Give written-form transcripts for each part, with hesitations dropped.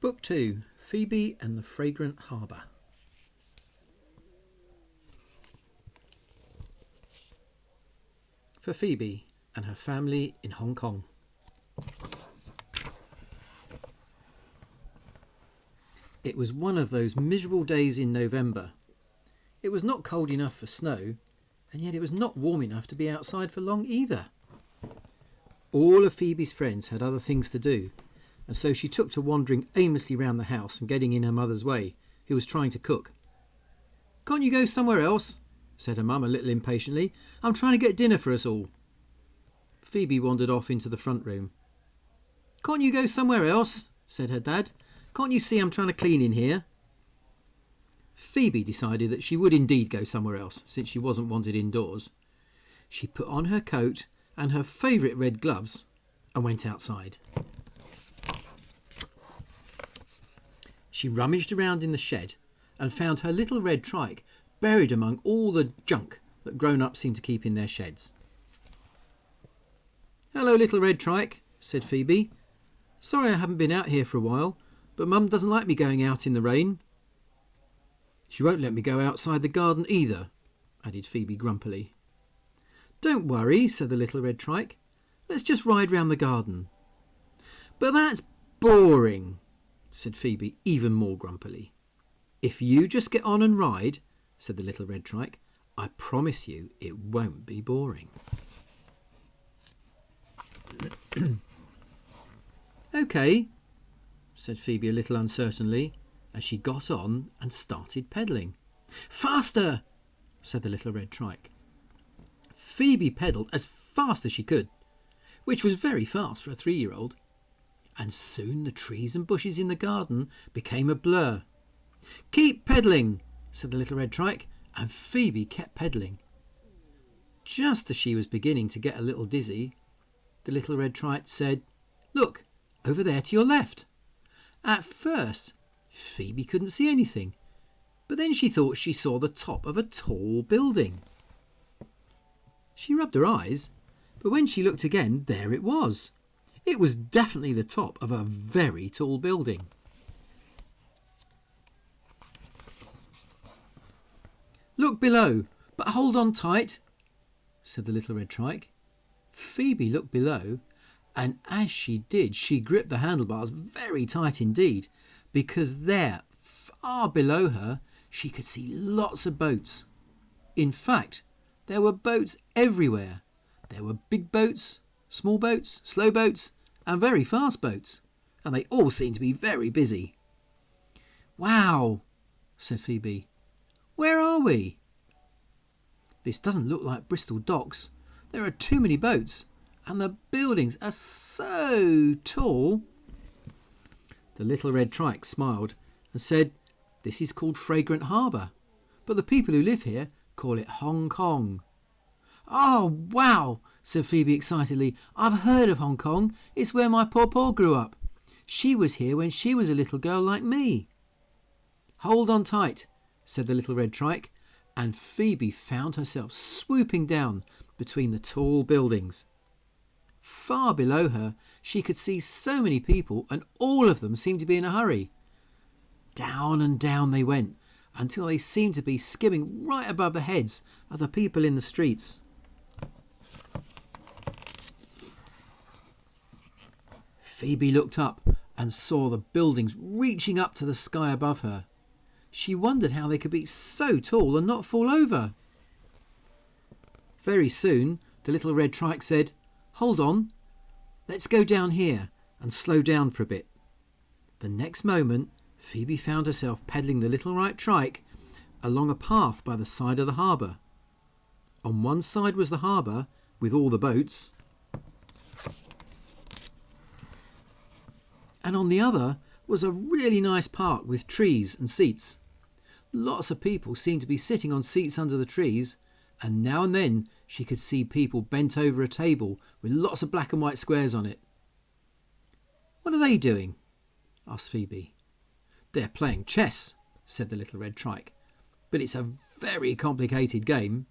Book 2, Phoebe and the Fragrant Harbour. For Phoebe and her family in Hong Kong. It was one of those miserable days in November. It was not cold enough for snow, and yet it was not warm enough to be outside for long either. All of Phoebe's friends had other things to do, and so she took to wandering aimlessly round the house and getting in her mother's way, who was trying to cook. "Can't you go somewhere else?" said her mum a little impatiently. "I'm trying to get dinner for us all." Phoebe wandered off into the front room. "Can't you go somewhere else?" said her dad. "Can't you see I'm trying to clean in here?" Phoebe decided that she would indeed go somewhere else, since she wasn't wanted indoors. She put on her coat and her favourite red gloves and went outside. She rummaged around in the shed and found her little red trike buried among all the junk that grown-ups seem to keep in their sheds. "Hello, little red trike," said Phoebe. "Sorry I haven't been out here for a while, but Mum doesn't like me going out in the rain." "She won't let me go outside the garden either," added Phoebe grumpily. "Don't worry," said the little red trike. "Let's just ride round the garden." "But that's boring," said Phoebe even more grumpily. "If you just get on and ride," said the little red trike, "I promise you it won't be boring." "OK," said Phoebe a little uncertainly, as she got on and started pedalling. "Faster!" said the little red trike. Phoebe pedalled as fast as she could, which was very fast for a 3-year-old, and soon the trees and bushes in the garden became a blur. "Keep pedalling," said the little red trike, and Phoebe kept pedalling. Just as she was beginning to get a little dizzy, the little red trike said, "Look, over there to your left." At first, Phoebe couldn't see anything, but then she thought she saw the top of a tall building. She rubbed her eyes, but when she looked again, there it was. It was definitely the top of a very tall building. "Look below, but hold on tight," said the little red trike. Phoebe looked below, and as she did, she gripped the handlebars very tight indeed, because there, far below her, she could see lots of boats. In fact, there were boats everywhere. There were big boats, small boats, slow boats, and very fast boats, and they all seemed to be very busy. "Wow," said Phoebe. "Where are we?" "This doesn't look like Bristol docks. There are too many boats, and the buildings are so tall." The little red trike smiled and said, "This is called Fragrant Harbour, but the people who live here call it Hong Kong." "Oh, wow," said Phoebe excitedly. "I've heard of Hong Kong. It's where my pawpaw grew up. She was here when she was a little girl like me." "Hold on tight," said the little red trike, and Phoebe found herself swooping down between the tall buildings. Far below her, she could see so many people, and all of them seemed to be in a hurry. Down and down they went, until they seemed to be skimming right above the heads of the people in the streets. Phoebe looked up and saw the buildings reaching up to the sky above her. She wondered how they could be so tall and not fall over. Very soon, the little red trike said, "Hold on, let's go down here and slow down for a bit." The next moment, Phoebe found herself pedalling the little red trike along a path by the side of the harbour. On one side was the harbour with all the boats, and on the other was a really nice park with trees and seats. Lots of people seemed to be sitting on seats under the trees, and now and then she could see people bent over a table with lots of black and white squares on it. "What are they doing?" asked Phoebe. "They're playing chess," said the little red trike, "but it's a very complicated game."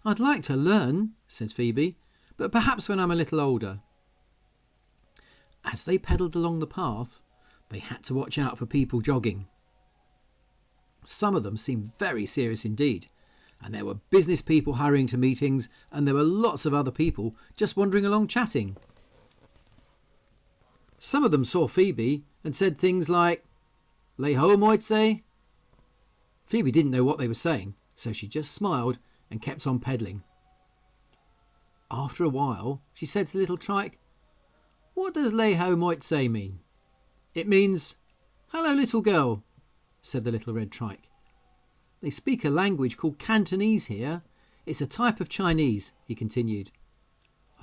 "I'd like to learn," said Phoebe, "but perhaps when I'm a little older." As they pedalled along the path, They had to watch out for people jogging. Some of them seemed very serious indeed, and there were business people hurrying to meetings, and there were lots of other people just wandering along chatting. Some of them saw Phoebe and said things like, "Lay ho, I'd say." Phoebe didn't know what they were saying, so she just smiled and kept on pedalling. After a while, she said to the little trike, "What does lay ho, might say mean?" "It means, 'Hello, little girl,'" said the little red trike. "They speak a language called Cantonese here. It's a type of Chinese," he continued.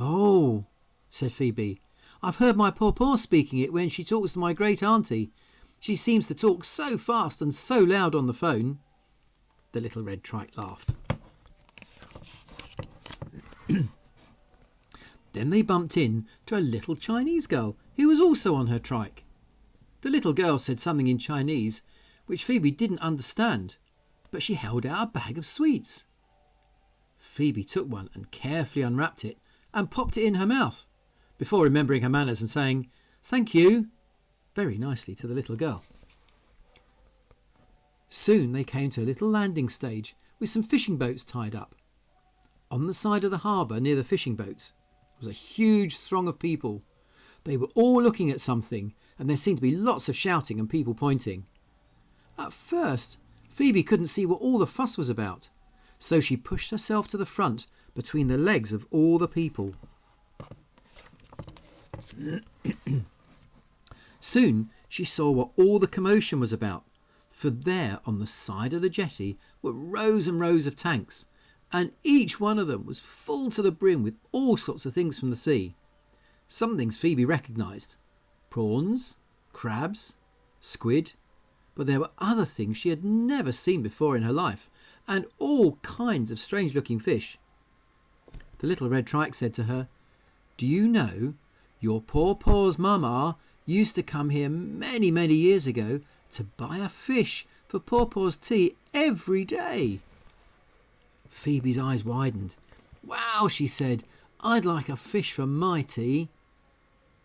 "Oh," said Phoebe, "I've heard my pawpaw speaking it when she talks to my great auntie. She seems to talk so fast and so loud on the phone." The little red trike laughed. Then they bumped in to a little Chinese girl who was also on her trike. The little girl said something in Chinese which Phoebe didn't understand, but she held out a bag of sweets. Phoebe took one and carefully unwrapped it and popped it in her mouth, before remembering her manners and saying, "Thank you," very nicely to the little girl. Soon they came to a little landing stage with some fishing boats tied up. On the side of the harbour near the fishing boats was a huge throng of people. They were all looking at something, and there seemed to be lots of shouting and people pointing. At first, Phoebe couldn't see what all the fuss was about, so she pushed herself to the front between the legs of all the people. Soon she saw what all the commotion was about, for there on the side of the jetty were rows and rows of tanks, and each one of them was full to the brim with all sorts of things from the sea. Some things Phoebe recognised: prawns, crabs, squid, but there were other things she had never seen before in her life, and all kinds of strange-looking fish. The little red trike said to her, "Do you know, your pawpaw's mama used to come here many, many years ago to buy a fish for pawpaw's tea every day?" Phoebe's eyes widened. "Wow," she said, "I'd like a fish for my tea."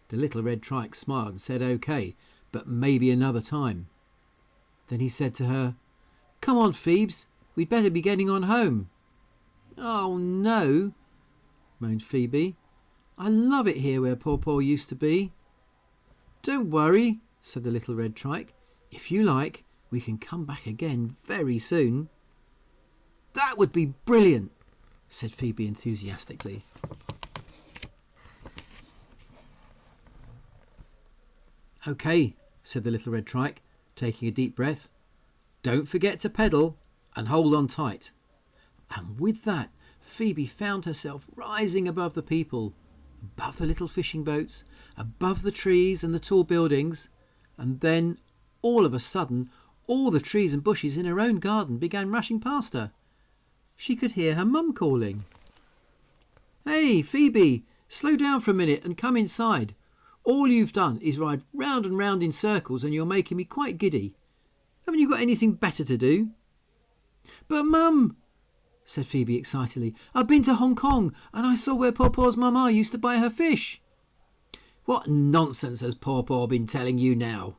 The little red trike smiled and said OK, but maybe another time. Then he said to her, "Come on, Phoebes, we'd better be getting on home." "Oh no," moaned Phoebe. "I love it here where Pawpaw used to be." "Don't worry," said the little red trike. "If you like, we can come back again very soon." "That would be brilliant," said Phoebe enthusiastically. "OK," said the little red trike, taking a deep breath. "Don't forget to pedal and hold on tight." And with that, Phoebe found herself rising above the people, above the little fishing boats, above the trees and the tall buildings, and then, all of a sudden, all the trees and bushes in her own garden began rushing past her. She could hear her mum calling. "Hey, Phoebe, slow down for a minute and come inside. All you've done is ride round and round in circles and you're making me quite giddy. Haven't you got anything better to do?" "But Mum," said Phoebe excitedly, "I've been to Hong Kong and I saw where Pawpaw's mama used to buy her fish." "What nonsense has Pawpaw been telling you now?"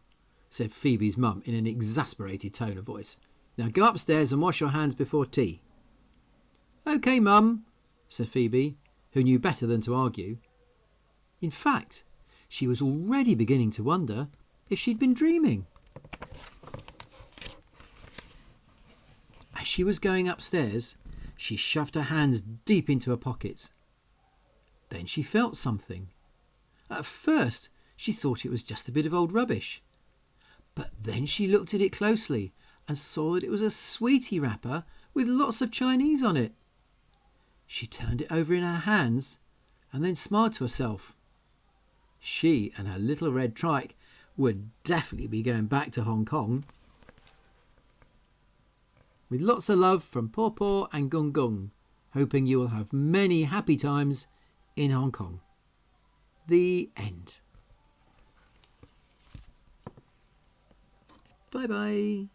said Phoebe's mum in an exasperated tone of voice. "Now go upstairs and wash your hands before tea." "OK, Mum," said Phoebe, who knew better than to argue. In fact, she was already beginning to wonder if she'd been dreaming. As she was going upstairs, she shoved her hands deep into her pockets. Then she felt something. At first, she thought it was just a bit of old rubbish. But then she looked at it closely and saw that it was a sweetie wrapper with lots of Chinese on it. She turned it over in her hands and then smiled to herself. She and her little red trike would definitely be going back to Hong Kong. With lots of love from Pawpaw and Gung Gung, hoping you will have many happy times in Hong Kong. The end. Bye bye.